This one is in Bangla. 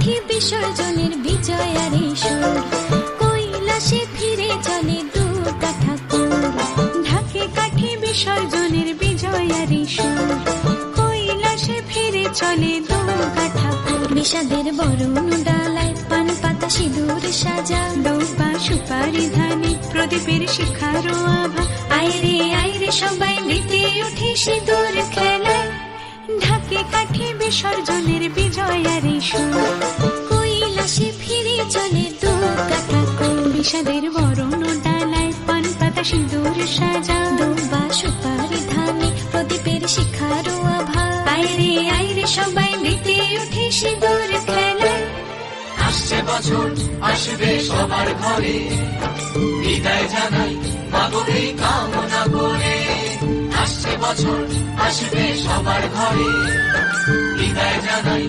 কাঠি বিসর্জনের বিজয়ারি সুর, কৈলাসে ফিরে চলে দু কাঠা কুল। ঢাকে কাঠি বিসর্জনের বিজয়ারি সুর, কৈলাসে ফিরে চলে দু কাঠা কুল। বিষাদের বরণ ডালায় পান পাতা সিঁদুর সাজা, দৌপা সুপারি ধানে প্রদীপের শিখারো আভা। আইরে সবাই মেতে উঠে সিঁদুর খেলায়, ঢাকে কাঠি বিসর্জনের বিজয়ারি সুর, কৈলাসে ফিরে চলে দু কাঠা কুল। বিষাদের বরণ ডালায় পান পাতা সিঁদুর সাজা, দৌপা সুপারি ধানে প্রদীপের শিখারো আভা। আইরে সবাই মেতে উঠে সিঁদুর খেলায়। আসছে বছর আসবে সবার ঘরে, বিদায় জানাই মাগো এই কামনা করে। আসছে বছর আসবে সবার ঘরে, বিদায় জানাই